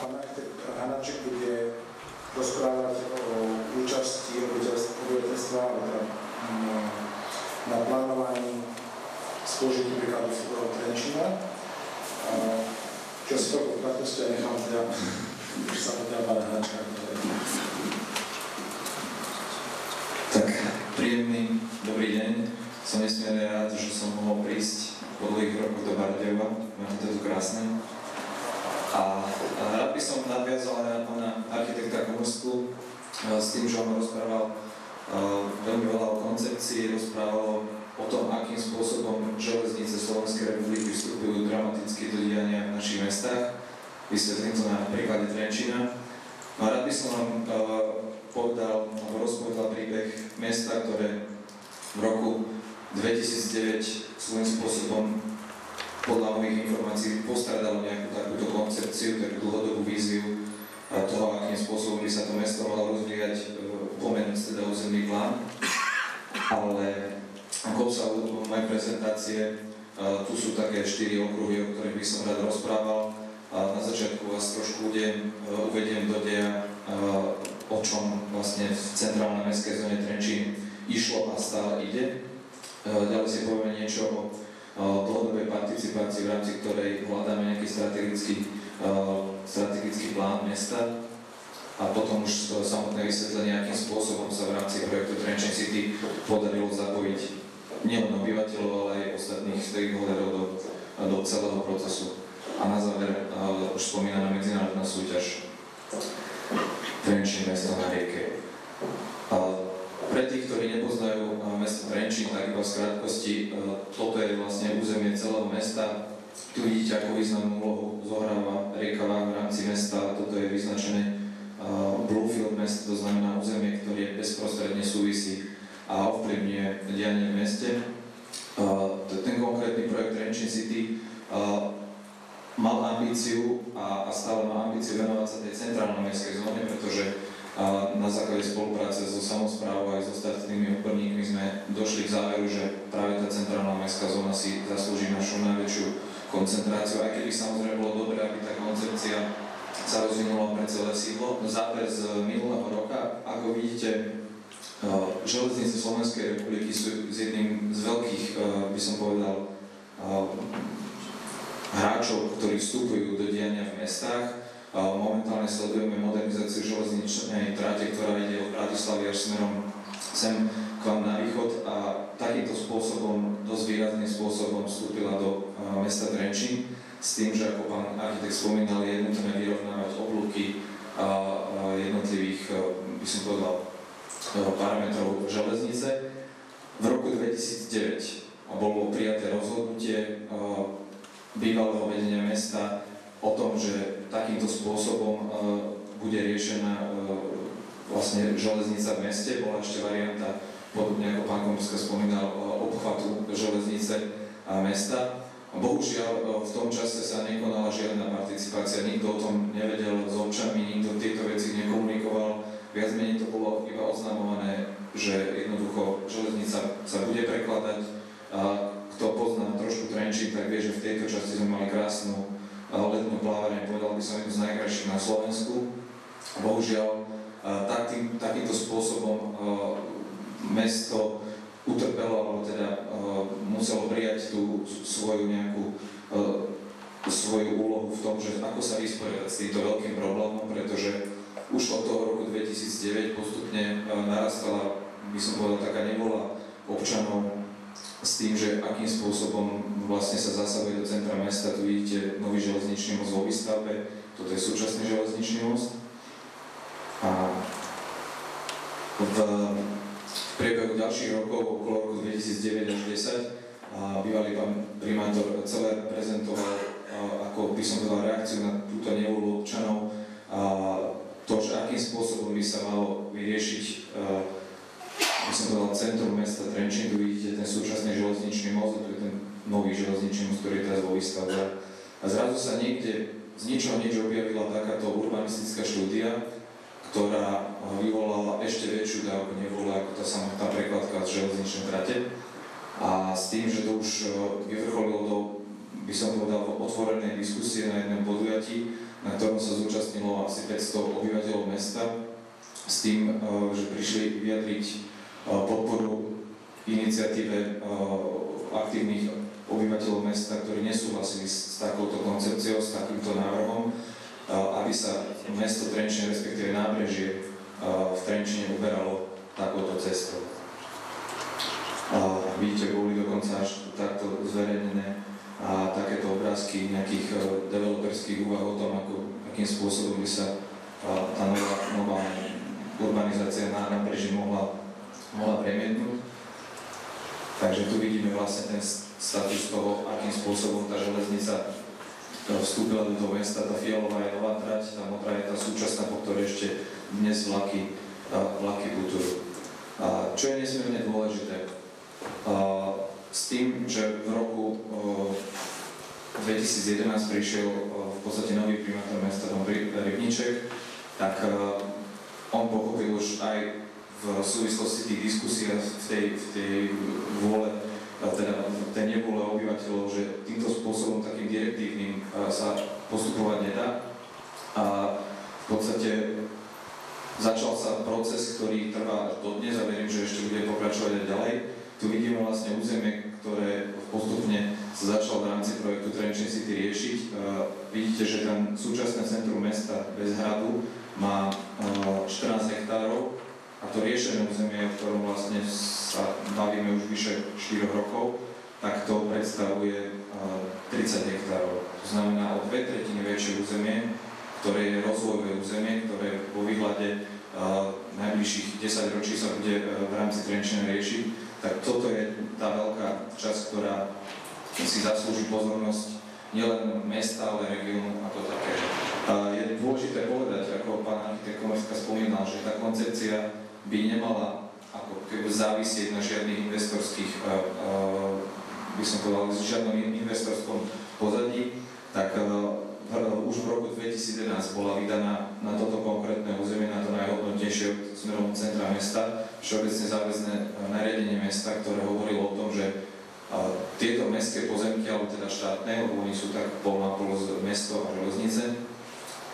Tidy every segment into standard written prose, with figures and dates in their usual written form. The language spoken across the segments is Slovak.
Pán architekt Hanáček bude rozprávať o účasti obyvateľstva na plánovaní spolužití príkladu Trenčína. Čo si to v krátkosti a nechám teda, už sa teda pána Hanáčka. Tak, príjemný dobrý deň. Som nesmierne rád, že som mohol prísť po dlhých rokoch do Bardejova. Máme to tu krásne. A rád by som nadviazal na pána architekta Komorsku s tým, že on rozprával veľmi veľa o koncepcii, rozprával o tom, akým spôsobom železnice Slovenskej republiky vstupujú dramaticky do diania v našich mestách. Vysvetlím to na príklade Trenčína. No a rád by som vám povedal, alebo rozpovedal príbeh mesta, ktoré v roku 2009 svojím spôsobom podľa mojich informácií postradalo nejakú takúto koncepciu, takú dlhodobú víziu toho, akým spôsobom by sa to mesto malo rozvíjať, pomenúť teda územný plán. Ale ako sa v mojej prezentácie, tu sú také 4 okruhy, o ktorých by som rád rozprával. Na začiatku vás trošku uvediem do deja, o čom vlastne v centrálnej mestskej zóne Trenčín išlo a stále ide. Ďalej si povieme niečo o dlhodobej participácii, v rámci ktorej hľadáme nejaký strategický plán mesta a potom už samotné vysvetlenie, akým spôsobom sa v rámci projektu Trenčín City podarilo zapojiť nielen obyvateľov, ale aj ostatných stakeholderov do celého procesu. A na záver už spomínaná medzinárodná súťaž Trenčín, mesto na rieke. Pre tých, ktorí nepoznajú mesto Trenčín, tak iba v krátkosti, toto je vlastne územie celého mesta. Tu vidíte, ako významnú úlohu zohráva rieka Váh v rámci mesta. Toto je vyznačené Bluefield mesto, to znamená územie, ktoré bezprostredne súvisí a ovplyvňuje dianie v meste. Ten konkrétny projekt Trenčín City mal ambíciu a stále má ambíciu venovať sa tej centrálnej mestskej zóne, pretože na základe spolupráce so samosprávou aj so ostatnými odborníkmi sme došli k záveru, že práve tá centrálna mestská zóna si zaslúži našu najväčšiu koncentráciu, aj keby samozrejme bolo dobré, aby tá koncepcia sa rozvinula pre celé sídlo. Záver z minulého roka, ako vidíte, železnice Slovenskej republiky sú jedným z veľkých, by som povedal, hráčov, ktorí vstupujú do diania v mestách. Momentálne sledujeme modernizáciu železničnej tráte, ktorá ide od Bratislavy až smerom sem k vám na východ a takýmto spôsobom, dosť výrazným spôsobom vstúpila do mesta Trenčín s tým, že ako pán architekt spomínal, je nutné vyrovnávať oblúky jednotlivých, by som povedal, parametrov železnice. V roku 2009 bolo prijaté rozhodnutie bývalého vedenia mesta o tom, že takýmto spôsobom bude riešená vlastne železnica v meste. Bola ešte varianta, podobne ako pán Komorska spomínal, obchvatu železnice a mesta. Bohužiaľ, v tom čase sa nekonala žiadna participácia, nikto o tom nevedel s občanmi, nikto tieto veci nekomunikoval. Viac menej to bolo iba oznamované, že jednoducho železnica sa bude prekladať. Kto pozná trošku Trenčín, tak vie, že v tejto časti sme mali krásnu letnú plávareň, povedal by som jednu z najkrajších na Slovensku. Bohužiaľ, takýmto spôsobom mesto utrpelo, alebo teda muselo prijať tú svoju nejakú svoju úlohu v tom, že ako sa vysporiadať s týmto veľkým problémom, pretože už od toho roku 2009 postupne narastala, by som povedal, taká nevôľa občanov s tým, že akým spôsobom vlastne sa zasahuje do centra mesta. Tu vidíte nový železničný most vo výstavbe, toto je súčasný železničný most. A v priebehu ďalších rokov, okolo roku 2009 až 2010, bývalý pán primátor celé prezentoval, ako by som povedal, reakciu na túto nevôľu občanov, to, že akým spôsobom by sa malo vyriešiť, by som povedal, centrum mesta Trenčín. Tu vidíte ten súčasný železničný most, to je ten nový železničný most, ktorý je teraz vo výstavbe. A zrazu sa niekde z ničoho nič objavila takáto urbanistická štúdia, ktorá vyvolala ešte väčšiu dávku nevôle ako tá samotná prekladka z železničnej trate. A s tým, že to už vyvrcholilo do, by som povedal, otvorenej diskusie na jednom podujatí, na ktorom sa zúčastnilo asi 500 obyvateľov mesta s tým, že prišli vyjadriť podporu iniciatíve aktívnych obyvateľov mesta, ktorí nesúhlasili s takouto koncepciou, s takýmto návrhom, aby sa mesto Trenčín, respektíve nábrežie v Trenčíne uberalo takouto cestou. Vidíte, boli dokonca až takto zverejnené a takéto obrázky nejakých developerských úvah o tom, akým spôsobom by sa tá nová urbanizácia na nábreží mohla premietnúť. Takže tu vidíme vlastne ten status toho, akým spôsobom tá železnica vstúpila do toho mesta. Tá fialová je nová trať, tá modrá je tá súčasná, po ktorej ešte dnes vlaky putujú. Čo je nesmierne dôležité, s tým, že v roku 2011 prišiel v podstate nový primátor mesta Dom Rybníček, tak on pochopil už aj v súvislosti tých diskusí v tej vôle, teda v tej nevôle obyvateľov, že týmto spôsobom takým direktívnym sa postupovať nedá. A v podstate začal sa proces, ktorý trvá až dodnes a verím, že ešte bude pokračovať aj ďalej. Tu vidíme vlastne územie, ktoré postupne sa začalo v rámci projektu Trenčín City riešiť. Vidíte, že tam súčasné centrum mesta bez hradu má 14 hektárov a to riešené územie, o ktorom vlastne sa bavíme už vyše 4 rokov, tak to predstavuje 30 hektárov. To znamená o 2/3 väčšie územie, ktoré je rozvojové územie, ktoré vo výhľade najbližších 10 ročí sa bude v rámci Trenčína riešiť. Tak toto je tá veľká časť, ktorá si zaslúži pozornosť nielen mesta, ale regiónu ako také. Je dôležité povedať, ako pán architekt Komárska spomínal, že tá koncepcia by nemala ako keby závisieť na žiadnych investorských, by som povedal, žiadnom investorskom pozadí, tak už v roku 2011 bola vydaná na toto konkrétne územie, na to najhodnotnejšie smerom centra mesta, všeobecne záväzné nariadenie mesta, ktoré hovorilo o tom, že tieto mestské pozemky, alebo teda štátne, lebo oni sú tak pol na pol mesto a železnice,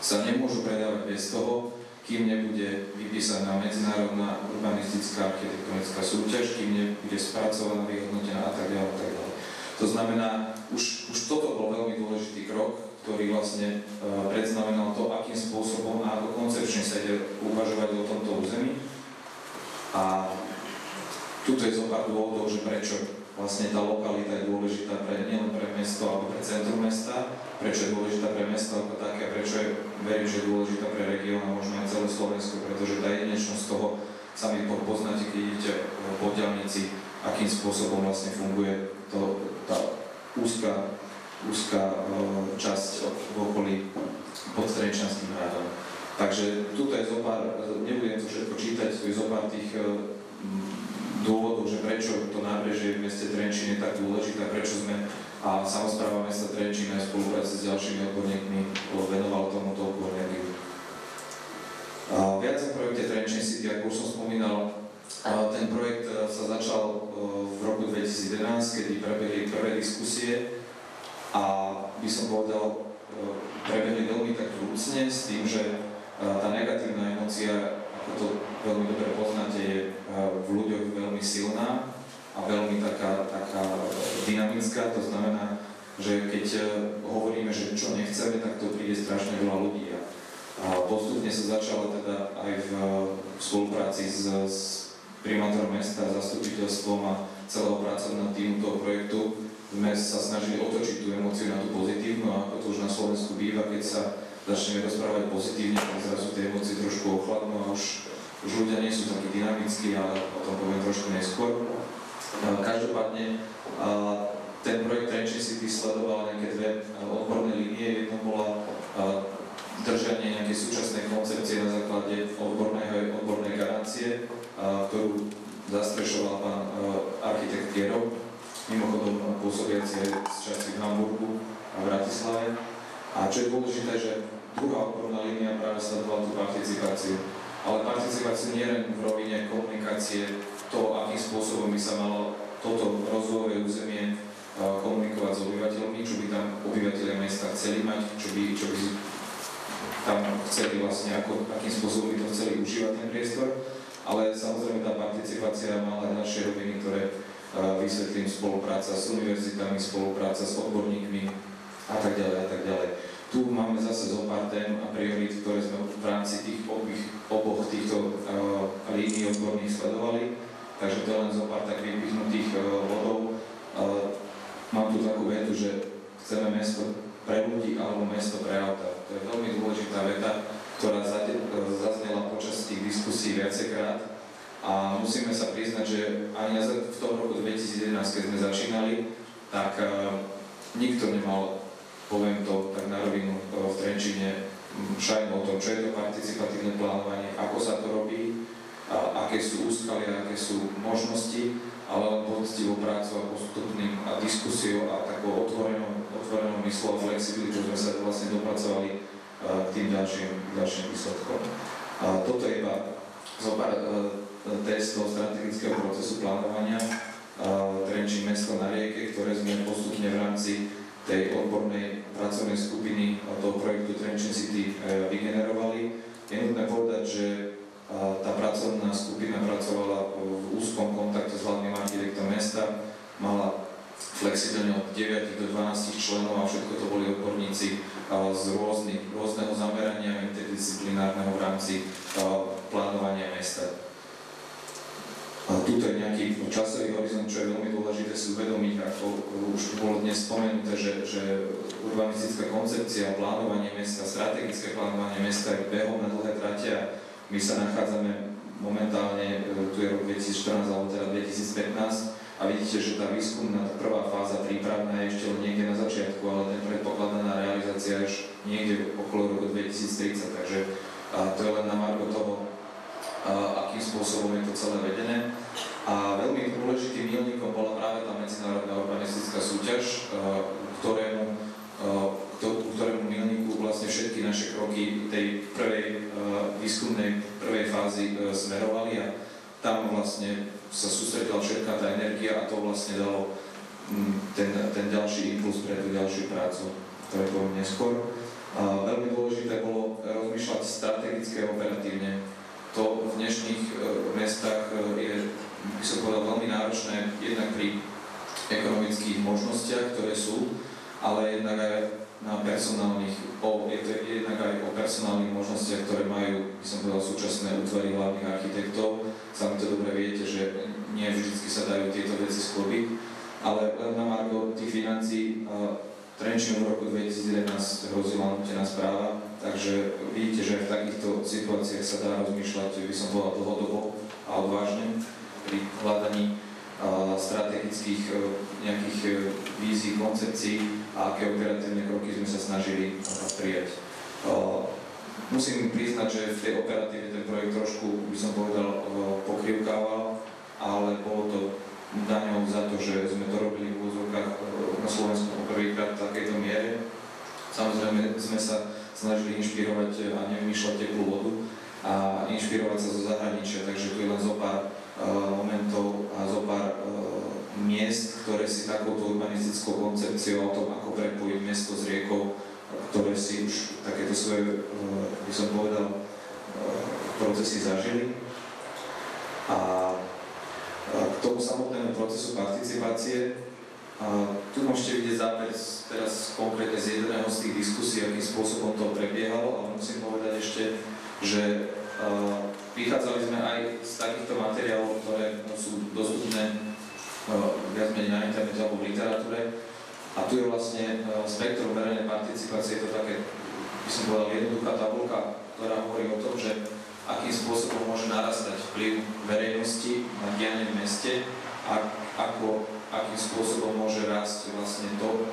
sa nemôžu predávať bez toho, kým nebude vypísaná medzinárodná urbanistická architektonická súťaž, kým nebude spracovaná, vyhodnotená a tak ďalej, a tak ďalej. To znamená, už toto bol veľmi dôležitý krok, ktorý vlastne predznamenal to, akým spôsobom a ako koncepčne sa ide uvažovať o tomto území. A tuto je zo pár dôvodov, že prečo vlastne tá lokalita je dôležitá nielen pre mesto alebo pre centrum mesta, prečo je dôležitá pre mesto ako také, prečo verím, že je dôležitá pre región a možno aj celé Slovensko, pretože tá jedinečnosť toho sami poznáte, keď idete po diaľnici, akým spôsobom vlastne funguje tá úzka časť v okolí pod Trenčianskym hradom. Takže tuto je zopár, nebudem to všetko čítať, tu je zopár tých dôvodov, že prečo to nábrežie v meste Trenčín je tak dôležité, prečo sme a samospráva mesta Trenčín aj v spolupráci s ďalšími odborníkmi venoval tomu toľko energiu. Viac o projekte Trenčín City, ako už som spomínal, ten projekt sa začal v roku 2011, kedy prebehli prvé diskusie a by som povedal, prebehli veľmi tak vrúcne s tým, že tá negatívna emócia, ako to veľmi dobre poznáte, je v ľuďoch veľmi silná a veľmi taká dynamická. To znamená, že keď hovoríme, že čo nechceme, tak to príde strašne veľa ľudí. A postupne sa začalo teda aj v spolupráci s primátorom mesta, zastupiteľstvom a celého pracovného týmu toho projektu sme sa snažili otočiť tú emóciu na tú pozitívnu, a ako to už na Slovensku býva, keď sa začneme rozprávať pozitívne, tak zrazu tie emócie trošku ochladnú a už ľudia nie sú takí dynamickí, ale o tom poviem trošku neskôr. Každopádne ten projekt Trenčín City sledoval nejaké dve odborné línie. Jedna bola držanie nejakej súčasnej koncepcie na základe odbornej garancie, ktorú zastrešoval pán architekt Kierov, mimochodom pôsobiaci aj z časti v Hamburgu a v Bratislave. A čo je dôležité, že druhá odborná línia práve sledovala tú participáciu. Ale participáciu nie len v rovine komunikácie, to, akým spôsobom by sa malo toto rozvojové územie komunikovať s obyvateľmi, čo by tam obyvateľia mesta chceli mať, čo by tam chceli vlastne, akým spôsobom by to chceli užívať ten priestor, ale samozrejme tá participácia mala ďalšie roviny, ktoré vysvetlím, spolupráca s univerzitami, spolupráca s odborníkmi a tak ďalej a tak ďalej. Tu máme zase zo pár tém a priorít, ktoré sme v rámci tých oboch týchto línií odborných sledovali, takže to je len zo pár tak vypichnutých bodov. Mám tu takú vetu, že chceme mesto pre ľudí alebo mesto pre auta. To je veľmi dôležitá veta, ktorá zaznela počas tých diskusí viacekrát. A musíme sa priznať, že ani v tom roku 2011, keď sme začínali, tak nikto nemal, poviem to tak na rovinu, v Trenčíne šajnu o tom, čo je to participatívne plánovanie, ako sa to robí, aké sú úskalia, aké sú možnosti, ale len poctivou prácou a postupným a diskusiou a takou otvorenou myslou a flexibilitou sme sa vlastne dopracovali k tým ďalším výsledkom. Toto je iba zopár testov strategického procesu plánovania Trenčín mesto na rieke, ktoré sme postupne v rámci tej odbornej pracovnej skupiny toho projektu Trenčín City vygenerovali. Je nutné povedať, že tá pracovná skupina pracovala v úzkom kontakte s hlavným architektom mesta, mala flexibilne od 9 do 12 členov a všetko to boli odborníci z rôzneho zamerania interdisciplinárneho v rámci plánovania mesta. Tuto je nejaký časový horizont, čo je veľmi dôležité si uvedomiť, ako už bolo dnes spomenuté, že urbanistická koncepcia, plánovanie mesta, strategické plánovanie mesta je behom na dlhé trate a my sa nachádzame momentálne, tu je rok 2014 alebo teda 2015 a vidíte, že tá výskumná prvá fáza prípravná je ešte niekde na začiatku, ale ten predpokladaná realizácia je niekde okolo roku 2030, takže to je len na margo toho, akým spôsobom je to celé vedené. A veľmi dôležitým milníkom bola práve tá medzinárodná urbanistická súťaž, ktorému milníku vlastne všetky naše kroky tej prvej výskumnej prvej fázy smerovali a tam vlastne sa sústredila všetká tá energia a to vlastne dalo ten ďalší impuls pre tú ďalšiu prácu, ktoré poviem neskôr. Veľmi dôležité bolo rozmýšľať strategicky a operatívne. To v dnešných mestách je, by som povedal, veľmi náročné jednak pri ekonomických možnostiach, ktoré sú, ale jednak aj na personálnych, jednak aj o personálnych možnostiach, ktoré majú, by som povedal, súčasné útvary hlavných architektov. Sami to dobre viete, že nie vždy sa dajú tieto veci sklobiť, ale len na margo tých financií Trenčín v roku 2011 hrozila nútená správa, takže vidíte, že v takýchto situáciách sa dá rozmýšľať, by som povedal, dlhodobo a odvážne pri hľadaní strategických nejakých vízií, koncepcií a aké operatívne kroky sme sa snažili prijať. Musím priznať, že v tej operatíve ten projekt trošku, by som povedal, pokrivkával, ale bolo to daňou za to, že sme to robili v úzovkách na Slovensku prvýkrát v takejto miere. Samozrejme sme sa snažili inšpirovať a nevymýšľať teplú vodu a inšpirovať sa zo zahraničia, takže tu je len zo pár momentov a zo pár miest, ktoré si takouto urbanistickou koncepciou o tom, ako prepojiť mesto s riekou, ktoré si už takéto svoje, by som povedal, procesy zažili. A k tomu samotnému procesu participácie, tu môžete vidieť záber teraz konkrétne z jedného z tých diskusí, akým spôsobom to prebiehalo, ale musím povedať ešte, že vychádzali sme aj z takýchto materiálov, ktoré sú dostupné viac menej na internete alebo v literatúre. A tu je vlastne spektrum verejnej participácie, je to také, by som povedal, jednoduchá tabuľka, ktorá hovorí o tom, že akým spôsobom môže narastať vplyv verejnosti na dianie v meste a akým spôsobom môže rásť vlastne to,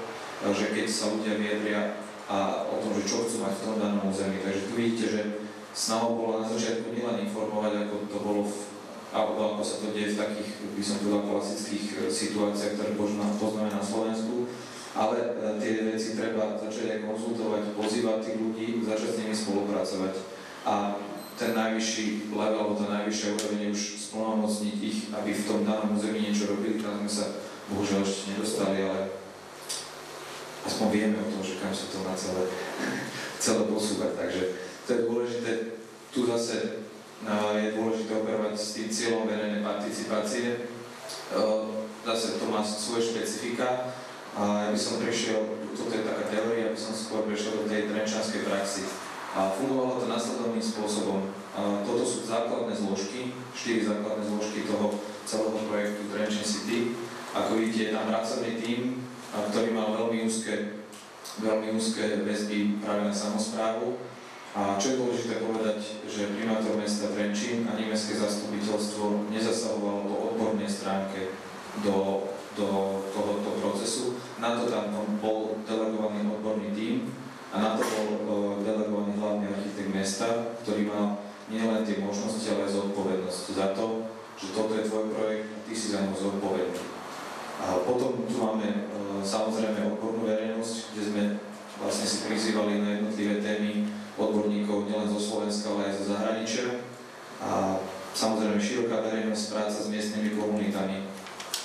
že keď sa ľudia vyjadria a o tom, že čo chcú mať v tom danom území. Takže tu vidíte, že snahou bolo na začiatku nielen informovať, ako to bolo alebo ako sa to deje v takých, by som povedal, klasických situáciách, ktoré poznáme na Slovensku, ale tie veci treba začať aj konzultovať, pozývať tých ľudí, začať s nimi spolupracovať. A ten najvyšší level, alebo tá najvyššia úroveň je už splnomocniť ich, aby v tom danom území niečo robili. Tam sme sa bohužiaľ ešte nedostali, ale aspoň vieme o tom, že kam sa to na celé celé posúvať. Takže to je dôležité, tu zase je dôležité operovať s tým cieľom verejnej participácie. Zase to má svoje špecifika a ja by som prešiel, toto je taká teória, aby som skôr prešiel do tej trenčanskej praxi. A fungovalo to nasledovným spôsobom. Toto sú základné zložky, 4 základné zložky toho celého projektu Trenčín City. Ako vidíte, je tam pracovný tím, ktorý mal veľmi úzke väzby práve na samosprávu. A čo je dôležité povedať, že primátor mesta Trenčín ani mestské zastupiteľstvo nezasahovalo po odbornej stránke do tohoto procesu. Na to tam bol delegovaný odborný tím a na to bol delegovaný hlavný architekt mesta, ktorý mal nielen tie možnosti, ale aj zodpovednosť za to, že toto je tvoj projekt a ty si za ňou zodpovedný. A potom tu máme samozrejme odbornú verejnosť, kde sme vlastne si prizývali na jednotlivé témy odborníkov nielen zo Slovenska, ale aj zo zahraničia. A samozrejme široká verejnosť, práca s miestnymi komunitami.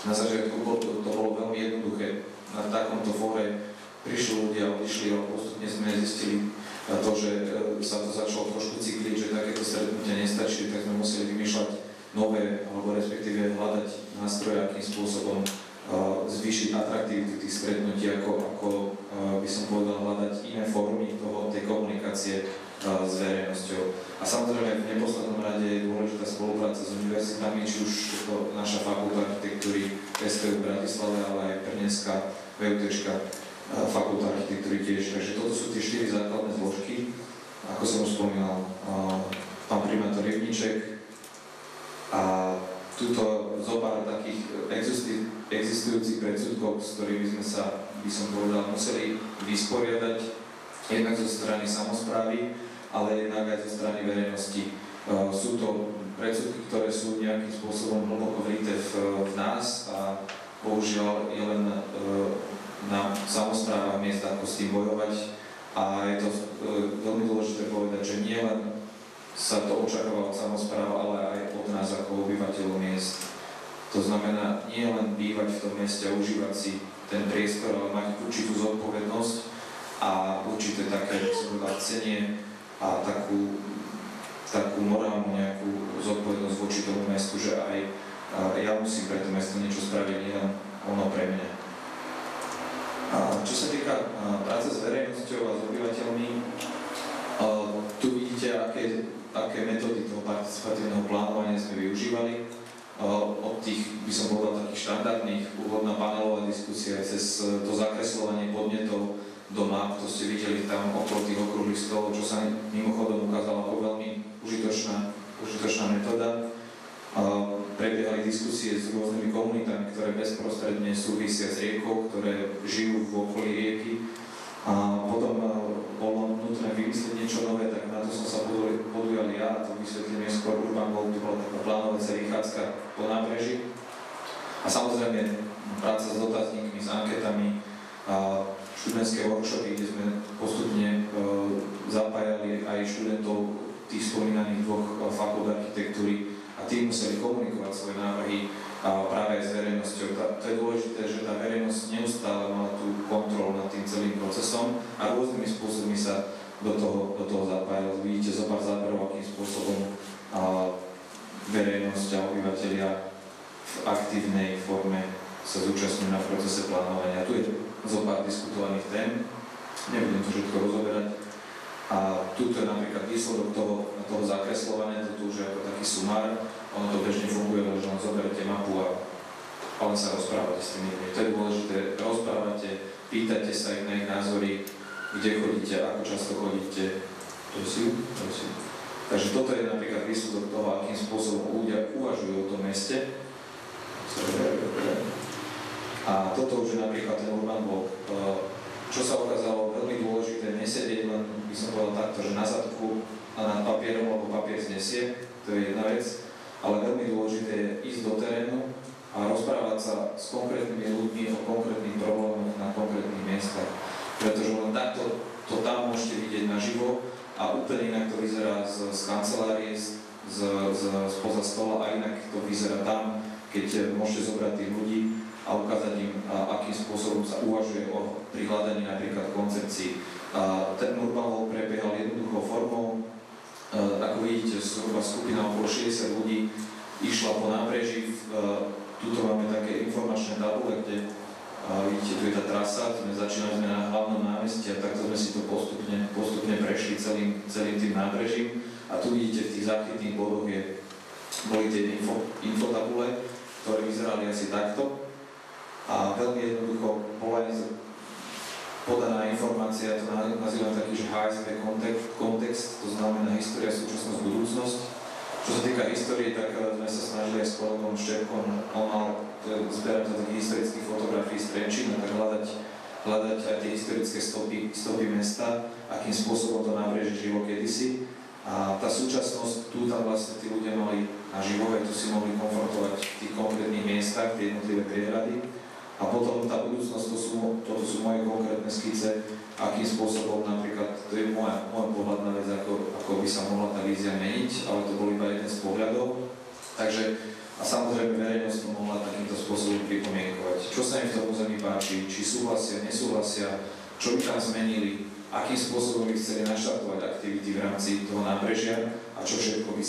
Na začiatku to bolo veľmi jednoduché. Na takomto fóre prišli ľudia, odišli a postupne sme zistili to, že sa to začalo trošku cykliť, že takéto stretnutia nestačí, tak sme museli vymýšľať nové, alebo respektíve hľadať nástroje, akým spôsobom zvýšiť atraktivitu tých stretnutí, ako by som povedal, hľadať iné formy tej komunikácie s verejnosťou. A samozrejme v neposlednom rade je dôležitá spolupráca s univerzitami, či už to naša fakulta architektúry STU v Bratislave, ale aj Brnenská VUT-čka fakulta architektúry tiež. Takže toto sú tie 4 základné zložky, ako som už spomínal, pán primátor Rybníček. A tuto zopár takých existujúcich predsudkov, s ktorými sme sa, by som povedal, museli vysporiadať jednak zo strany samosprávy, ale jednak aj zo strany verejnosti. Sú to predsudky, ktoré sú nejakým spôsobom hlboko vrité v nás a bohužiaľ je len na samosprávach miest, ako s tým bojovať. A je to veľmi dôležité povedať, že nie len sa to očakáva od samospráv, ale aj od nás ako obyvateľov miest. To znamená nie len bývať v tom meste a užívať si ten priestor, ale mať určitú zodpovednosť a určité také cenie a takú morálnu nejakú zodpovednosť voči tomu mestu, že aj ja musím pre to mesto niečo spraviť, nie len ono pre mňa. A čo sa týka práce s verejnosťou a s obyvateľmi, tu vidíte, aké metódy toho participatívneho plánovania sme využívali. Od tých, by som povedal, takých štandardných, úvodná panelová diskusia cez to zakresľovanie podnetov do map, to ste videli tam okolo tých okrúhlych stolov, čo sa mimochodom ukázalo ako veľmi užitočná metóda. Prebiehali diskusie s rôznymi komunitami, ktoré bezprostredne súvisia s riekou, ktoré žijú v okolí rieky. A potom bolo nutné vymyslieť niečo nové, tak na to som sa podujal ja, a to vysvetlím neskôr. Urban Gold, to bola taká plánovacia vychádzka po nábreží. A samozrejme práca s dotazníkmi, s anketami, študentské workshopy, kde sme postupne zapájali aj študentov tých spomínaných 2 fakult architektúry a tí museli komunikovať svoje návrhy práve aj s verejnosťou. To je dôležité, že tá verejnosť neustále mala tú kontrolu nad tým celým procesom a rôznymi spôsobmi sa do toho zapájala. Vidíte zopár záberov, akým spôsobom verejnosť a obyvateľia v aktívnej forme sa zúčastňujú na procese plánovania. Tu je zopár diskutovaných tém, nebudem to všetko rozoberať. A tu je napríklad výsledok toho zakresľovania, to už je ako taký sumár. Ono to bežne funguje, že len zoberete mapu a len sa rozprávate s tými ľuďmi. To je dôležité, rozprávate, pýtate sa ich na ich názory, kde chodíte, ako často chodíte. Prosím. Takže toto je napríklad výsledok toho, akým spôsobom ľudia uvažujú o tom meste. A toto už je napríklad ten Urban Gold. Čo sa ukázalo veľmi dôležité, nesedieť len, by som povedal takto, že na zadku a nad papierom, lebo papier znesie, to je jedna vec, ale veľmi dôležité je ísť do terénu a rozprávať sa s konkrétnymi ľuďmi o konkrétnych problémoch na konkrétnych miestach. Pretože len takto to tam môžete vidieť naživo a úplne inak to vyzerá z kancelárie, spoza stola a inak to vyzerá tam, keď môžete zobrať tých ľudí a ukázať im, akým spôsobom sa uvažuje o prihľadaní napríklad koncepcií. Ten urban walk prebiehal jednoduchou formou. Ako vidíte, zhruba skupina okolo 60 ľudí išla po nábreží. Tuto máme také informačné tabule, kde vidíte, tu je tá trasa, začínali sme na hlavnom námestí a takto sme si to postupne prešli celým tým nábrežím. A tu vidíte, v tých záchytných bodoch boli tie infotabule, ktoré vyzerali asi takto. A veľmi jednoducho bola podaná informácia, to nazývam taký, že HSV kontext, to znamená história, súčasnosť, budúcnosť. Čo sa týka histórie, tak sme sa snažili aj s kolegom Števkom, on mal zberať takých historických fotografií z Trenčína, tak hľadať aj tie historické stopy mesta, akým spôsobom to nábrežie žilo kedysi. A tá súčasnosť, tu tam vlastne tí ľudia mali na živove, tu si mohli konfrontovať v tých konkrétnych miestach, tie jednotlivé priehrady. A potom tá budúcnosť, toto sú moje konkrétne skice, akým spôsobom napríklad, to je môj pohľad na vec, ako by sa mohla tá vízia meniť, ale to bol iba jeden z pohľadov. Takže, a samozrejme verejnosť to mohla takýmto spôsobom pripomienkovať. Čo sa im v tom území páči, či súhlasia, nesúhlasia, čo by tam zmenili, akým spôsobom by chceli naštartovať aktivity v rámci toho nábrežia a čo všetko by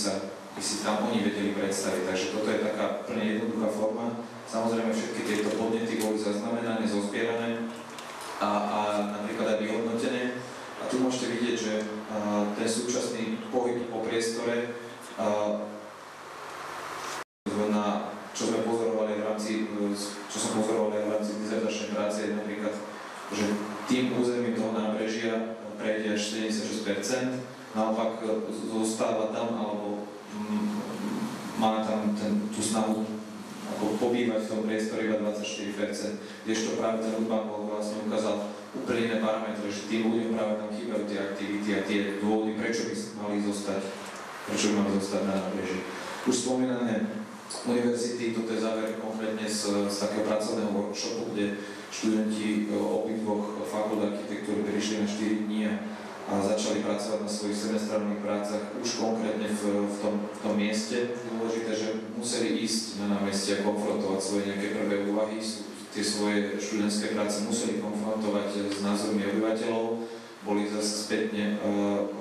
si tam oni vedeli predstaviť. Takže toto je taká plne jednoduchá forma. Samozrejme všetky tieto podnety boli zaznamenané, zozbierané a napríklad aj vyhodnotené. A tu môžete vidieť, že ten súčasný pohyb po priestore, čo som pozorovali v rámci dizertačnej práce, je napríklad, že tým územím toho nábrežia prejde až 76%, naopak zostáva tam, alebo má tam tú snahu pobývať v tom priestore iba 24%, kdežto práve ten urban walk vlastne ukázal úplne iné parametre, že tým ľuďom práve tam chýbajú tie aktivity a tie dôvody, prečo by mali zostať na nábreží. Už spomínané univerzity, toto je záver konkrétne z takého pracovného workshopu, kde študenti obidvoch fakult architektúry prišli na 4 dní a začali pracovať na svojich semestrálnych prácach už konkrétne v tom mieste. Dôležité, že museli ísť na námestie a konfrontovať svoje nejaké prvé úvahy, tie svoje študentské práce museli konfrontovať s názormi obyvateľov, boli zase spätne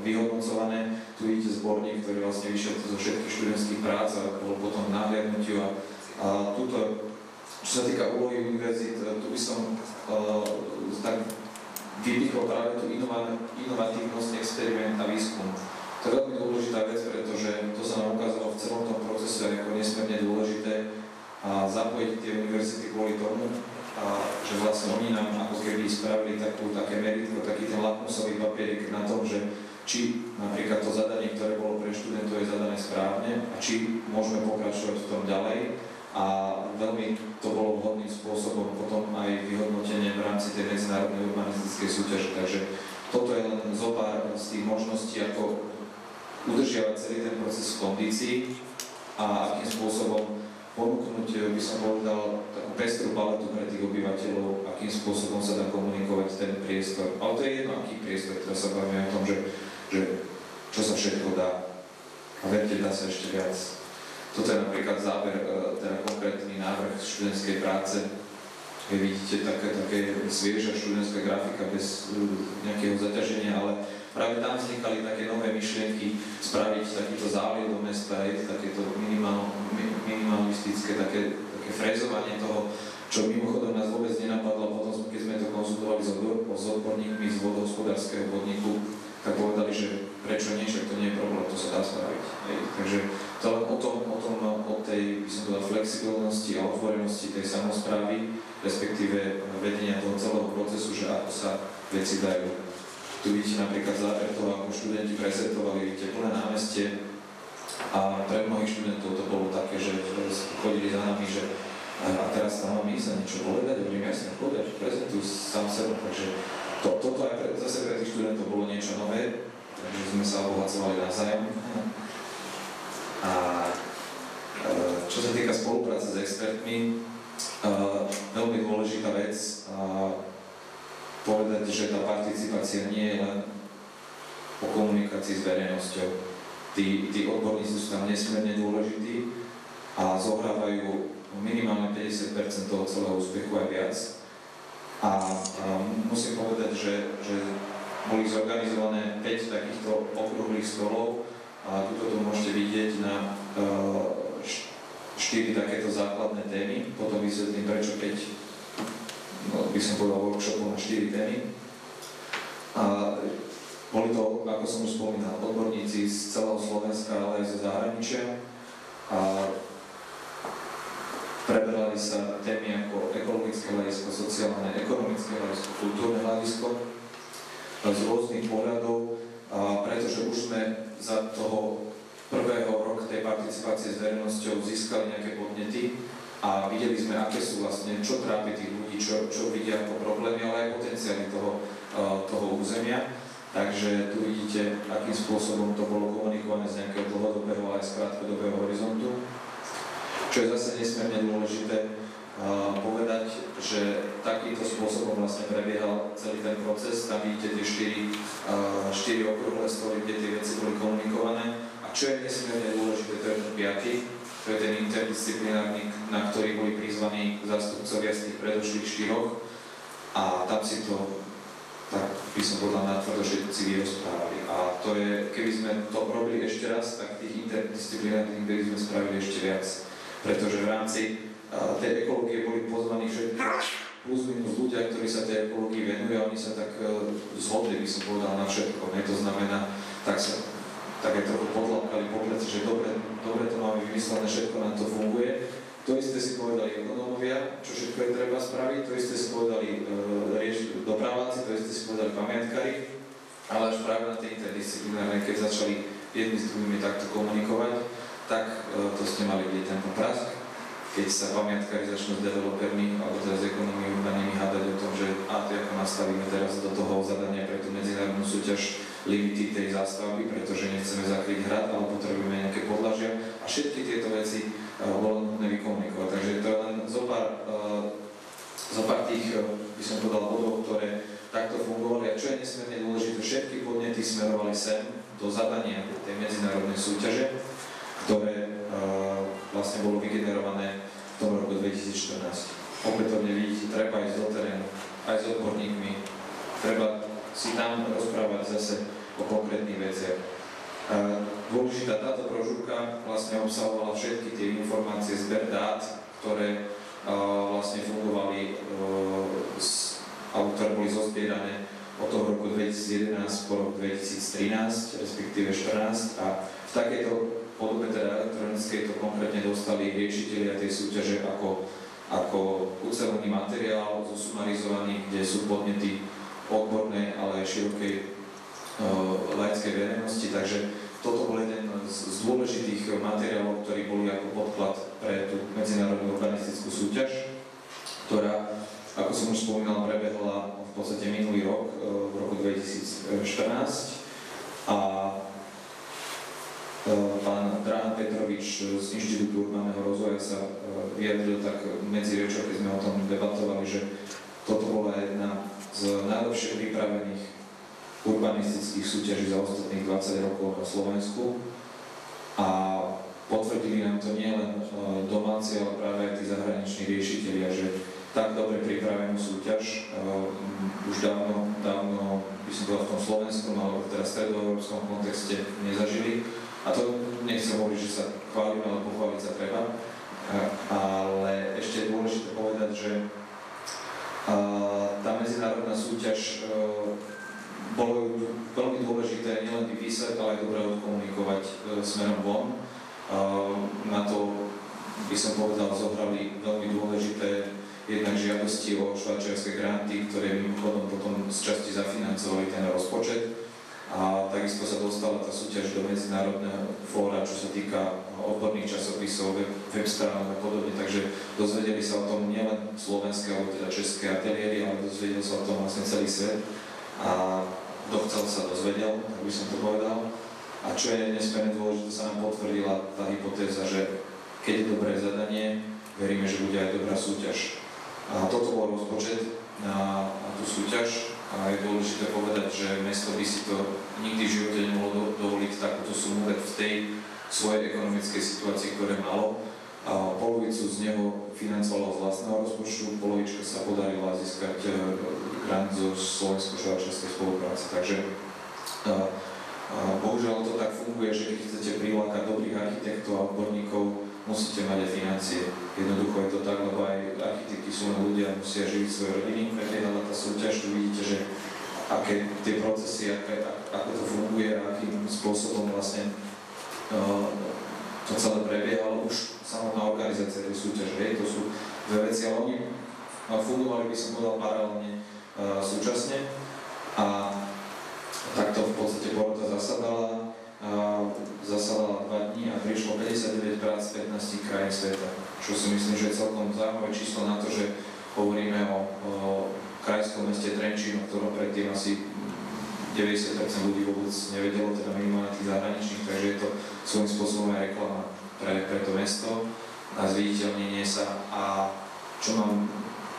vyhodnocované. Tu vidíte zborník, ktorý vlastne vyšiel zo všetkých študentských prác a bol potom v nahliadnutiu. A tuto, čo sa týka úlohy univerzít, tu by som tak vypichol práve tú inovatívnosť, experiment a výskum. To je veľmi dôležitá vec, pretože to sa nám ukázalo v celom tom procese ako nesmierne dôležité a zapojiť tie univerzity kvôli tomu, že vlastne oni nám ako keby spravili také meritko, taký ten lakmusový papierik na tom, že či napríklad to zadanie, ktoré bolo pre študentov, je zadané správne a či môžeme pokračovať v tom ďalej. A veľmi to bolo vhodným spôsobom potom aj vyhodnotenie v rámci tej medzinárodnej urbanistickej súťaže. Takže toto je len zopár z tých možností, ako udržiavať celý ten proces v kondícii a akým spôsobom ponúknuť, by som povedal, takú pestrú paletu pre tých obyvateľov, akým spôsobom sa dá komunikovať ten priestor. Ale to je jedno, aký priestor, teraz sa bavíme o tom, že čo sa všetko dá. A verte, dá sa ešte viac. Toto je napríklad záber, teda konkrétny návrh študentskej práce. Vidíte také svieža študentská grafika bez nejakého zaťaženia, ale práve tam vznikali také nové myšlienky spraviť takýto záliv do mesta, je takéto minimalistické, také frézovanie toho, čo mimochodom nás vôbec nenapadlo. Potom, keď sme to konzultovali s odborníkmi z vodohospodárskeho podniku, tak povedali, že prečo nie, že to nie je problém, to sa dá spraviť. Takže to len o tej, by som povedal, flexibilnosti a otvorenosti tej samosprávy, respektíve vedenia toho celého procesu, že ako sa veci dajú. Tu vidíte napríklad záver toho, ako študenti prezentovali, vidíte plné námestie a pre mnohých študentov to bolo také, že chodili za nami, že a teraz tam mám ísť a niečo povedať, hovorím jasne, chodia, prezentujú sám seba, takže toto aj zase pre tých študentov bolo niečo nové, takže sme sa obohacovali navzájom. A čo sa týka spolupráce s expertmi, veľmi dôležitá vec, povedať, že tá participácia nie je len o komunikácii s verejnosťou. Tí odborníci sú tam nesmierne dôležití a zohrávajú minimálne 50% toho celého úspechu aj viac. A musím povedať, že boli zorganizované 5 takýchto okrúhlych stolov a tuto tu môžete vidieť na 4 takéto základné témy. Potom vysvetlím prečo 5, by som povedal, workshopov na 4 témy. A boli to, ako som už spomínal, odborníci z celého Slovenska, ale aj zo zahraničia. A preberali sa témy ako ekologické hľadisko, sociálne, ekonomické hľadisko, kultúrne hľadisko z rôznych pohľadov, pretože už sme za toho prvého roka tej participácie s verejnosťou získali nejaké podnety a videli sme, aké sú vlastne, čo trápi tých ľudí, čo vidia ako problémy, ale aj potenciály toho územia. Takže tu vidíte, akým spôsobom to bolo komunikované z nejakého dlhodobého, ale aj z krátkodobého horizontu. Čo je zase nesmierne dôležité povedať, že takýmto spôsobom vlastne prebiehal celý ten proces. Tam vidíte tie 4 okrúhle stoly, kde tie veci boli komunikované. A čo je nesmierne dôležité, to je ten 5. To je ten interdisciplinárny, na ktorý boli prizvaní zástupcovia z tých predošlých 4. A tam si to, tak by som povedal natvrdo, všetci vyrozprávali. A to je, keby sme to robili ešte raz, tak tých interdisciplinárnych by sme spravili ešte viac. Pretože v rámci tej ekológie boli pozvaní všetci plus minus ľudia, ktorí sa tej ekológii venujú a oni sa tak zhodli, by som povedal, na všetko. To znamená, tak aj trochu podlapkali po plece, že dobre to máme vymyslené, všetko nám to funguje. To isté si povedali ekonómovia, čo všetko je treba spraviť, to isté si povedali dopraváci, to isté si povedali pamiatkári, ale až práve na tej interdisciplinárnej, keď začali jedni s druhými takto komunikovať, tak to ste mali vidieť ten prask. Keď sa pamiatkári začnú s developermi alebo teda s ekonómiou urbanými hádať o tom, že ako nastavíme teraz do toho zadania pre tú medzinárodnú súťaž limity tej zástavby, pretože nechceme zakryť hrad, ale potrebujeme nejaké podlažia a všetky tieto veci bolo nutné vykomunikovať. Takže to je len zo pár tých, by som povedal, bodov, ktoré takto fungovali a čo je nesmierne dôležité, všetky podnety smerovali sem do zadania tej medzinárodnej súťaže, ktoré vlastne bolo vygenerované v tom roku 2014. Opätovne vidíte, treba ísť do terénu, aj s odborníkmi, treba si tam rozprávať zase o konkrétnych veciach. Dôležitá táto brožúrka vlastne obsahovala všetky tie informácie, zber dát, ktoré vlastne fungovali alebo ktoré boli zozbierané od toho roku 2011 po rok 2013, respektíve 2014 a v takejto podobe teda elektronickej to konkrétne dostali riešitelia tej súťaže ako ucelený materiál zosumarizovaný, kde sú podnety odbornej, ale aj širokej laickej verejnosti. Takže toto bol jeden z dôležitých materiálov, ktorí boli ako podklad pre tú medzinárodnú urbanistickú súťaž, ktorá, ako som už spomínal, prebehla v podstate minulý rok, v roku 2014. A pán Drahan Petrovič z Inštitútu urbaného rozvoja sa vyjadril tak medzi rečou, keď sme o tom debatovali, že toto bola jedna z najlepšie pripravených urbanistických súťaží za ostatných 20 rokov na Slovensku a potvrdili nám to nielen domáci, ale práve aj tí zahraniční riešitelia, že tak dobre pripravenú súťaž už dávno by som povedal v tom slovenskom alebo teda stredoeurópskom kontexte nezažili. A to nechcem hovoriť, že sa chválime, ale pochváliť sa treba. Ale ešte je dôležité povedať, že tá medzinárodná súťaž bolo veľmi dôležité nielen vypísať, ale aj dobre odkomunikovať smerom von. Na to by som povedal, zohrali veľmi dôležité jednak žiadosti o švajčiarske granty, ktoré mimochodom potom z časti zafinancovali ten rozpočet. A takisto sa dostala tá súťaž do medzinárodného fóra, čo sa týka odborných časopisov, web stránok a podobne. Takže dozvedeli sa o tom nielen slovenské, alebo teda české ateliéry, ale dozvedel sa o tom vlastne celý svet. A kto chcel sa dozvedel, tak by som to povedal. A čo je nesmierne dôležité, sa nám potvrdila tá hypotéza, že keď je dobré zadanie, veríme, že bude aj dobrá súťaž. A toto bol rozpočet na tú súťaž. A je dôležité povedať, že mesto by si to nikdy v živote nemohlo dovoliť takúto sumu, tak v tej svojej ekonomickej situácii, ktoré malo. A polovicu polovicu z neho financovalo z vlastného rozpočtu, polovička sa podarila získať grant zo slovensko-švajčiarskej spolupráce. Takže bohužiaľ to tak funguje, že keď chcete prilákať dobrých architektov a odborníkov, musíte mať aj financie. Jednoducho je to tak, lebo aj architekti sú len ľudia, musia živiť svoje rodiny. Prebiehala tá súťaž, tu vidíte, že aké tie procesy, ako to funguje, akým spôsobom vlastne to celé prebiehalo. Už samotná organizácia tej súťaže, to sú dve veci, ale oni fungovali, by som povedal, paralelne súčasne. A takto v podstate porota zasadala 2 dní a prišlo 59 prác z 15 krajín sveta, čo si myslím, že je celkom zaujímavé číslo na to, že hovoríme o krajskom meste Trenčín, o ktorom predtým asi 90% ľudí vôbec nevedelo, teda minimálne tých zahraničných, takže je to svojím spôsobom aj reklama pre to mesto a zviditeľnenie sa. A čo mám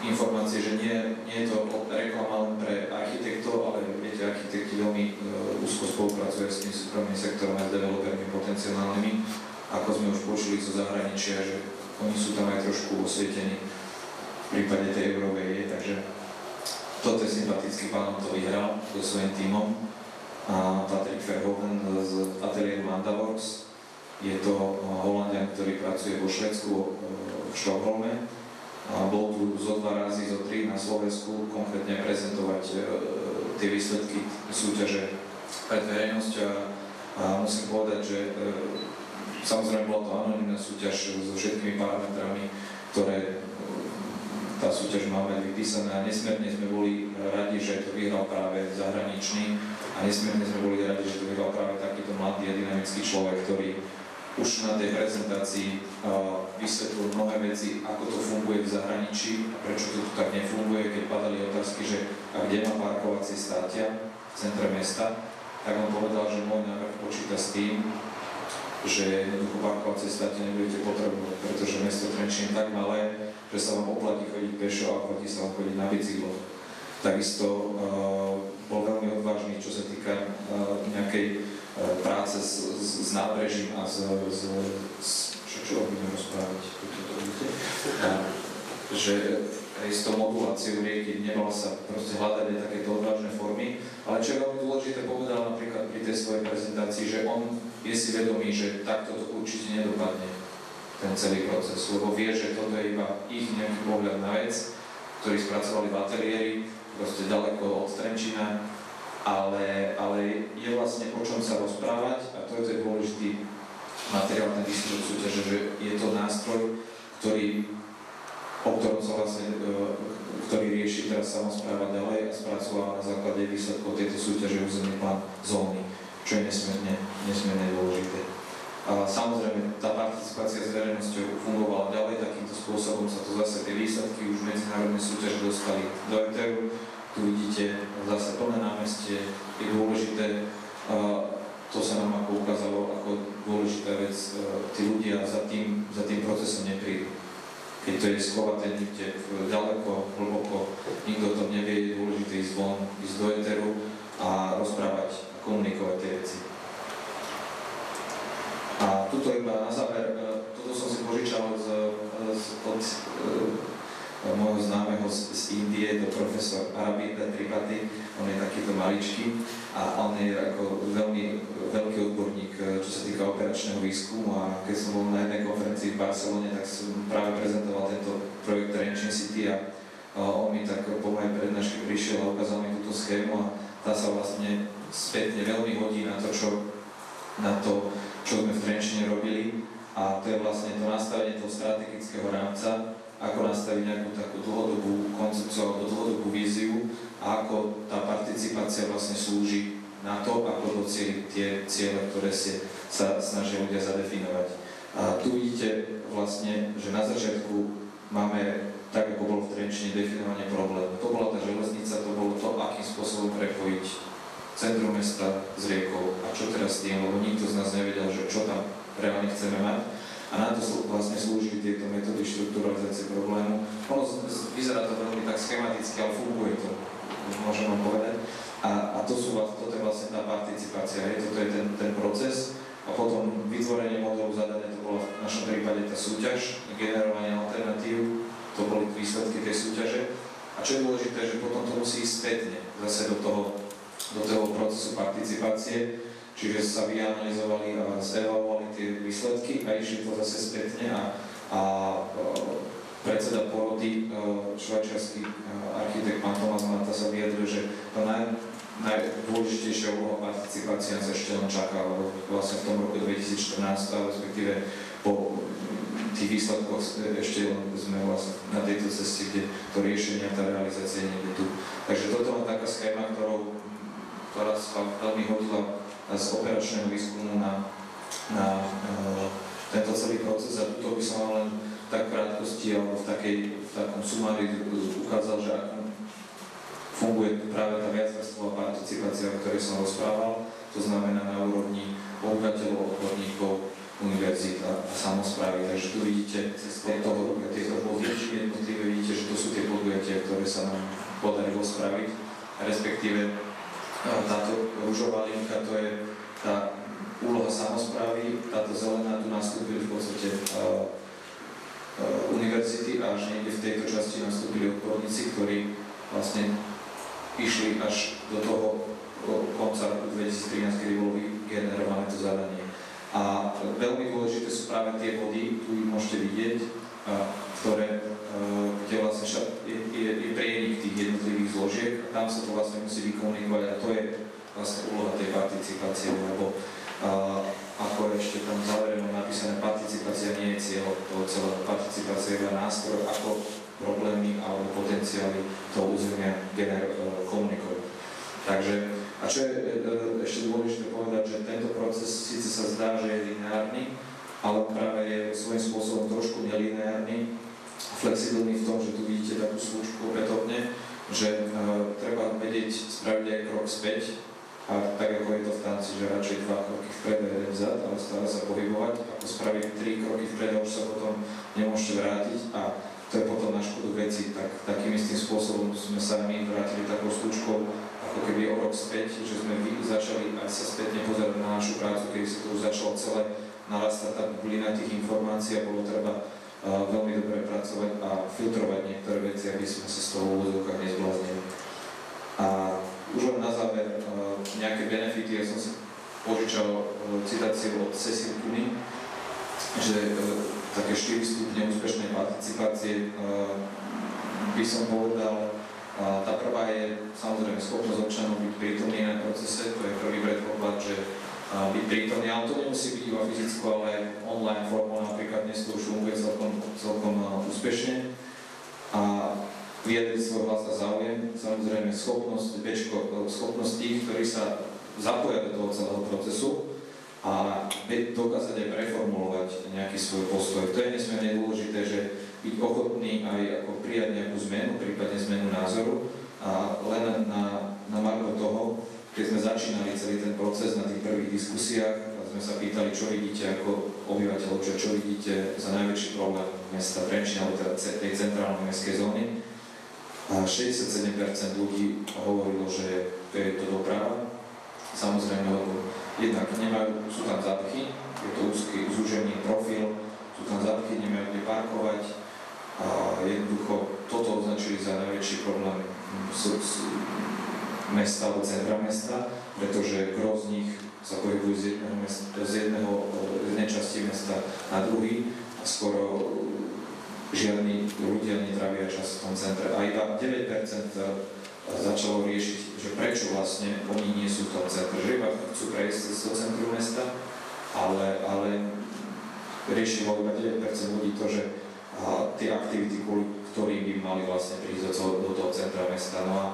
informácie, že nie je to reklama len pre architektov, ale viete, architekti veľmi úzko spolupracujú s tým súkromným sektorom a s developermi potenciálnymi, ako sme už počuli zo zahraničia, že oni sú tam aj trošku osvietení v prípade tej Eurovej, takže toto je sympatický pán, on to vyhral so svojím tímom. Patrick Verhoeven z ateliéru Mandaworks. Je to Holandian, ktorý pracuje vo Švédsku, v Štokholme. Bol tu zo 2 razy, zo 3 na Slovensku, konkrétne prezentovať tie výsledky súťaže pred verejnosťou. A musím povedať, že samozrejme bola to anonymná súťaž so všetkými parametrami, ktoré tá súťaž má mať vypísané, a nesmierne sme boli radi, že to vyhral práve zahraničný, a nesmierne sme boli radi, že to vyhral práve takýto mladý a dynamický človek, ktorý už na tej prezentácii vysvetlil mnohé veci, ako to funguje v zahraničí a prečo to tu tak nefunguje. Keď padali otázky, že a kde má parkovacie státia v centre mesta, tak on povedal, že môj návrh počíta s tým, že jednoducho parkovacie státie nebudete potrebovať, pretože mesto Trenčín je tak malé, že sa vám oplatí chodiť pešo a oplatí sa vám chodiť na bicykloch. Takisto bol veľmi odvážny, čo sa týka nejakej práce s nábrežím a čo budem rozprávať, že s tou moduláciou rieky nemal sa proste hľadať aj takéto odvážne formy, ale čo je veľmi dôležité, povedal napríklad pri tej svojej prezentácii, že on je si vedomý, že takto to určite nedopadne, ten celý proces, lebo vie, že toto je iba ich nejaký pohľad na vec, ktorí spracovali v ateliéri, proste ďaleko od Trenčína, ale je vlastne o čom sa rozprávať, a to je dôležitý materiál, ten výsledok súťaže, že je to nástroj, ktorý rieši teraz samospráva ďalej a spracováva na základe výsledkov tejto súťaže územný plán zóny, čo je nesmierne dôležité. A samozrejme, tá participácia s verejnosťou fungovala ďalej, takýmto spôsobom sa to zase tie výsledky už medzinárodné súťaže dostali do eteru. Tu vidíte zase plné námestie, je dôležité, to sa nám ako ukázalo ako dôležitá vec, tí ľudia za tým procesom neprídu. Keď to je schovaté niekde ďaleko, hlboko, nikto o tom nevie, je dôležité ísť von, ísť do eteru a rozprávať a komunikovať tie veci. A tuto iba na záver, toto som si požičal od môjho známeho z Indie, to profesor Arabi Tripathi, on je takýto maličký a on je ako veľmi veľký odborník, čo sa týka operačného výskumu, a keď som bol na jednej konferencii v Barcelone, tak som práve prezentoval tento projekt Trenčín City a on mi tak po mojej prednáške prišiel a ukázal mi túto schému a tá sa vlastne spätne veľmi hodí na to, čo sme v Trenčíne robili, a to je vlastne to nastavenie toho strategického rámca, ako nastaviť nejakú takú dlhodobú koncepciu alebo dlhodobú víziu a ako tá participácia vlastne slúži na to, ako docieliť tie ciele, ktoré sa snažia ľudia zadefinovať. A tu vidíte vlastne, že na začiatku máme, tak ako bolo v Trenčíne, definovanie problému. To bola tá železnica, to bolo to, akým spôsobom prepojiť centrum mesta s riekou a čo teraz s tým, lebo nikto z nás nevedel, že čo tam reálne chceme mať. A na to vlastne slúžili tieto metódy štrukturalizácie problému. Ono vyzerá to veľmi tak schematicky, ale funguje to, môžem vám povedať. A toto je vlastne tá participácia, toto je ten proces. A potom vytvorenie modelu zadania, to bola v našom prípade tá súťaž, generovanie alternatív, to boli výsledky tej súťaže. A čo je dôležité, že potom to musí ísť spätne zase do toho procesu participácie, čiže sa vyanalizovali a zevaluovali tie výsledky a išli to zase spätne a predseda porody, švajčiarsky architekt pán Tomás Mata sa vyjadril, že tá najdôležitejšia úloha participácie nás ešte len čaká, lebo vlastne v tom roku 2014, respektíve po tých výsledkoch ešte len sme vlastne na tejto ceste, kde to riešenie a tá realizácia nie je tu. Takže toto je taká schéma, ktorá sa veľmi hodila z operačného výskumu na tento celý proces a tuto by som vám len tak v krátkosti alebo v takom sumári ukázal, že ako funguje práve tá viacvrstvová participácia, o ktorej som rozprával, to znamená na úrovni obyvateľov, odborníkov, univerzít a samosprávy. Takže tu vidíte tieto podujatia jednotlivé, vidíte, že to sú tie podujatia, ktoré sa nám podarilo spraviť, respektíve táto ružová linka, to je tá úloha samosprávy, táto zelená, tu nastúpili v podstate univerzity a až niekde v tejto časti nastúpili odborníci, ktorí vlastne išli až do toho konca roku 2013, kedy bolo vygenerované to zadanie. A veľmi dôležité sú práve tie body, tu ich môžete vidieť, kde vlastne je prienik tých jednotlivých zložiek a tam sa to vlastne musí vykomunikovať a to je vlastne úloha tej participácie, lebo ako je ešte tam záverom napísané, participácia nie je cieľ toho celého, participácia je iba nástroj, ako problémy alebo potenciály toho územia komunikovať. Takže a čo je ešte dôležité povedať, že tento proces síce sa zdá, že je lineárny, ale práve je svojím spôsobom trošku nelineárny, flexibilný v tom, že tu vidíte takú slučku opätovne, že treba vedieť spraviť aj krok späť, a tak ako je to v tanci, že radšej 2 kroky vpred a 1 vzad, ale stále sa pohybovať, ako spraviť 3 kroky vpred a už sa potom nemôžete vrátiť a to je potom na škodu veci, tak takým istým spôsobom sme sa my vrátili takou slučkou, ako keby o rok späť, že sme začali aj sa spätne pozerať na našu prácu, keď sa to už začalo celé narastať tá bublina tých informácií a bolo treba veľmi dobre pracovať a filtrovať niektoré veci, aby sme sa z toho úvodzovkách nezbláznili. A už len na záver nejaké benefity, ja som si požičal citáciu od Cecil Cooney, že také 4 stupne úspešnej participácie by som povedal. Tá prvá je samozrejme schopnosť občanov byť prítomný na procese, to je prvý predpoklad, že byť prítomný, ale to nemusí byť iba fyzicko, ale aj online formou, napríklad dnes to už funguje celkom úspešne. A vyjadriť svoj hlas a záujem, samozrejme schopnosť tých, ktorí sa zapoja do toho celého procesu a dokázať aj preformulovať nejaký svoj postoj. To je nesmierne dôležité, že byť ochotný aj ako prijať nejakú zmenu, prípadne zmenu názoru a len na margo toho, keď sme začínali celý ten proces na tých prvých diskusiách, sme sa pýtali, čo vidíte ako obyvateľov, čo vidíte za najväčší problém mesta Trenčín, alebo teda tej centrálnej mestskej zóny. A 67% ľudí hovorilo, že je to doprava. Samozrejme, lebo jednak sú tam zápchy, je to úzky zúžený profil, sú tam zápchy, nemajú kde parkovať. A jednoducho toto označili za najväčší problém mesta alebo centra mesta, pretože gros z nich sa pohybujú z jednej časti mesta na druhý a skoro žiadni ľudia netrávia čas v tom centre. A iba 9% začalo riešiť, že prečo vlastne oni nie sú v tom centre, že iba chcú prejsť cez to centrum mesta, ale riešilo iba 9% ľudí to, že tie aktivity, ktorým by mali vlastne prísť do toho centra mesta. No a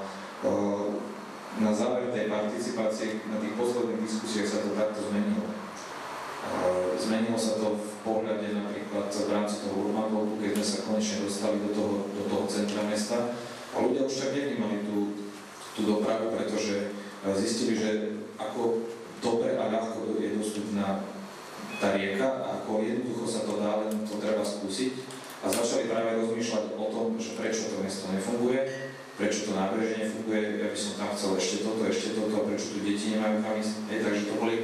na záver tej participácie, na tých posledných diskusiách sa to takto zmenilo. Zmenilo sa to v pohľade napríklad v rámci toho Urban Walku, keď sme sa konečne dostali do toho centra mesta. A ľudia už tak nevnímali tú dopravu, pretože zistili, že ako dobre a ľahko je dostupná tá rieka a ako jednoducho sa to dá, len to treba skúsiť. A začali práve rozmýšľať o tom, že prečo to mesto nefunguje, prečo to nábrežie nefunguje, ja by som tam chcel ešte toto, prečo tu deti nemajú kam ísť. Takže to boli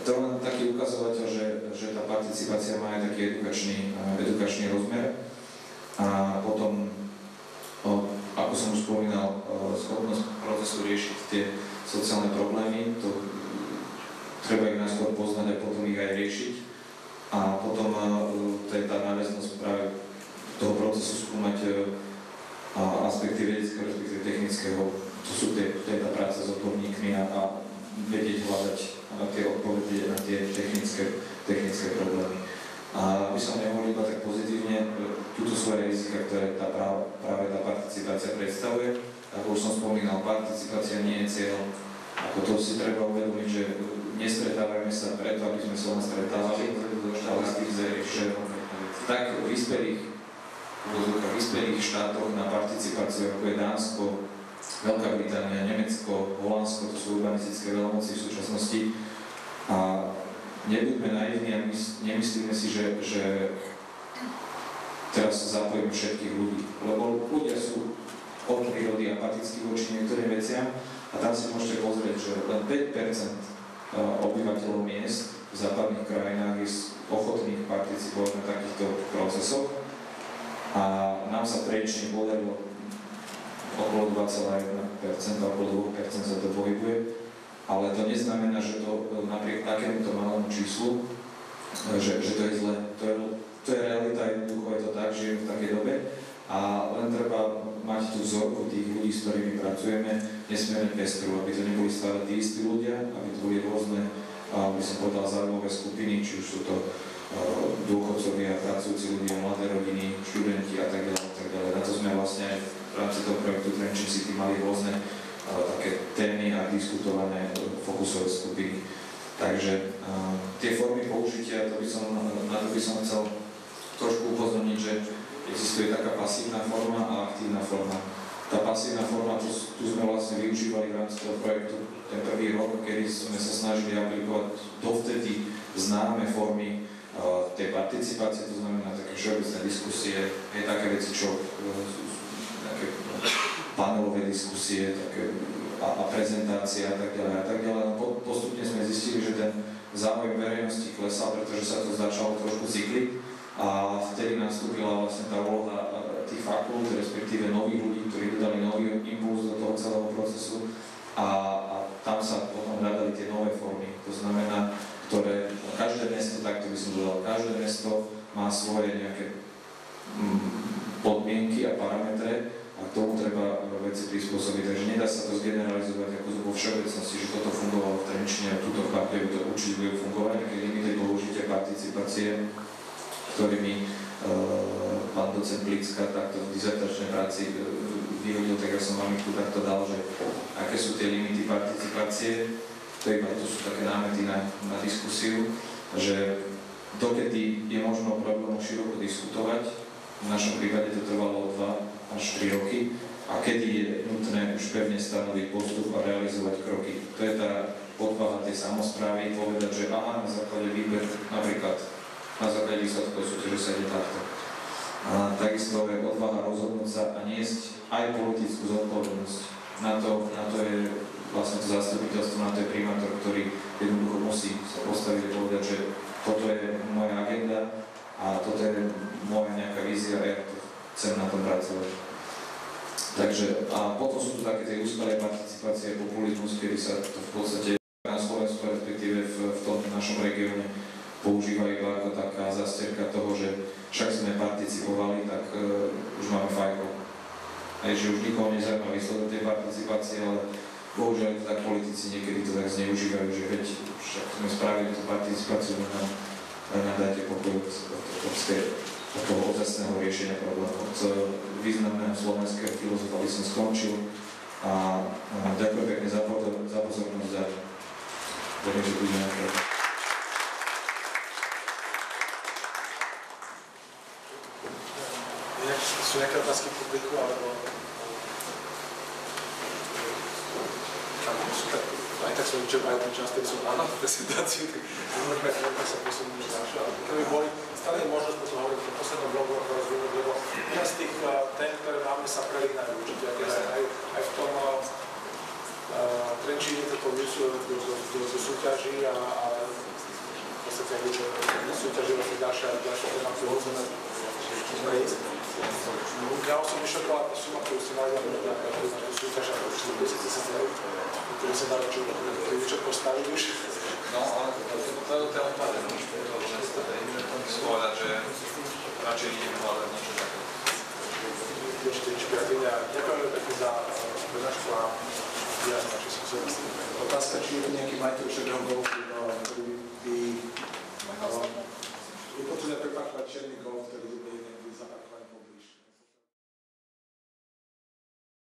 to je len taký ukazovateľ, že tá participácia má aj taký edukačný rozmer. A potom, ako som už spomínal, schopnosť procesu riešiť tie sociálne problémy, to treba ich najskôr poznať a potom ich aj riešiť. A potom to je tá náväznosť práve toho procesu skúmať aspekty vedeckého, respektíve technického. To je tá práca s odborníkmi a vedieť hľadať tie odpovede na tie technické problémy. A aby som nehovoril iba tak pozitívne, túto sú aj rizika, ktoré práve tá participácia predstavuje. Ako už som spomínal, participácia nie je cieľ. Ako to si treba uvedomiť, že nestretávame sa preto, aby sme sa len stretávali, ale že tak v vyspelých štátoch na participáciu, ako je Dánsko, Veľká Británia, Nemecko, Holandsko, to sú urbanistické veľmoci v súčasnosti. A nebuďme naivní a nemyslíme si, že teraz zapojíme všetkých ľudí, lebo ľudia sú od prírody apatickí voči niektorým veciam a tam si môžete pozrieť, že len 5% obyvateľov miest v západných krajinách je ochotných participovať na takýchto procesoch a nám sa tradične podarilo okolo 2,1%, okolo 2% sa to pohybuje. Ale to neznamená, že to napriek takémuto malému číslu, že to je zle. To je realita, jednoducho je to tak, žijeme v takej dobe a len treba mať tú vzorku tých ľudí, s ktorými pracujeme, nesmierne pestru, aby to neboli stále tí istí ľudia, aby to boli rôzne, by som povedal, záujmové skupiny, či už sú to dôchodcovia, pracujúci ľudia, mladé rodiny, študenti a tak ďalej. Na to sme vlastne aj v rámci toho projektu Trenčín City mali rôzne také témy a diskutované fokusové skupiny. Takže tie formy použitia, na to by som chcel trošku upozorniť, že existuje taká pasívna forma a aktívna forma. Tá pasívna forma, tu sme vlastne využívali v rámci toho projektu ten prvý rok, kedy sme sa snažili aplikovať dovtedy známe formy tej participácie, to znamená také všeobecné diskusie, je také veci, čo také panelové diskusie a prezentácie a tak ďalej. Postupne sme zistili, že ten záujem verejnosti klesal, pretože sa to začalo trošku cykliť a vtedy nastúpila vlastne tá úloha tých fakult, respektíve nových ľudí, ktorí dodali nový impuls do toho celého procesu a tam sa potom hľadali tie nové formy. To znamená, ktoré každé mesto, takto by som dodal, každé mesto má svoje nejaké podmienky a parametre, a k tomu treba veci prispôsobiť, takže nedá sa to zgeneralizovať ako vo všeobecnosti, že toto fungovalo v Trenčine a túto chápem, to určite bude fungovať, keď limity použitia participácie, ktorými pán docent Blicka takto v dizertačnej práci vyhodil, tak ja som vám ich tu takto dal, že aké sú tie limity participácie, to sú také námety na diskusiu, že dokedy je možno o problémoch široko diskutovať, v našom prípade to trvalo 2 až 3 roky a kedy je nutné už pevne stanoviť postup a realizovať kroky. To je tá odvaha tej samosprávy povedať, že aha, na základe výber, napríklad na základe výsledkov súťaže sa ide takto. A takisto je odvaha rozhodnúť sa a niesť aj politickú zodpovednosť. Na to je vlastne to zastupiteľstvo, na to je primátor, ktorý jednoducho musí sa postaviť a povedať, že toto je moja agenda a toto je moja nejaká vízia a ja chcem na tom pracovať. Takže a potom sú tu také tie úspelé participácie, populizmus, kedy sa to v podstate na Slovensku, respektíve v tom našom regióne používa iba ako taká zastierka toho, že však sme participovali, tak už máme fajko. Aj že už nikoho nezaujíma výsledok tej participácie, ale bohužiaľ tak politici niekedy to tak zneužívajú, že veď však sme spravili tú participáciu, nám dajte pokoj od toho ozajstného riešenia problémov. Od významného slovenského filozofa by som skončil a ďakujem pekne za pozornosť a verím, že budeme napravať. Sú nejaké otázky v publiku, alebo sú tak, aj tak som vyčerpal ten čas, ktorý som mal na tú prezentáciu, tak môžeme sa posunúť už ďalšie. Ale keby boli, stále je možnosť potom hovoriť v poslednom blogu ako rozvinúť, lebo jedna z tých tém, ktoré máme, sa prelínajú určite aj v tom Trenčíne toto do súťaží a podstate aj niečo súťažilo v ďalšie téma, ktorú chceme prejsť. Mňa osobne šokovala tá suma, ktorú si mali na tú súťaž, ako 40 000 eur, ktorú sa dalo čo postaviť už. No, ale to je odpade, musím povedať, že radšej ideme hľadať niečo také. Ešte inšpiratívne a ďakujeme pekne za prednášku a výraz našej skúsenosti. Otázka, či je tu nejaký majiteľ však golfu, ktorý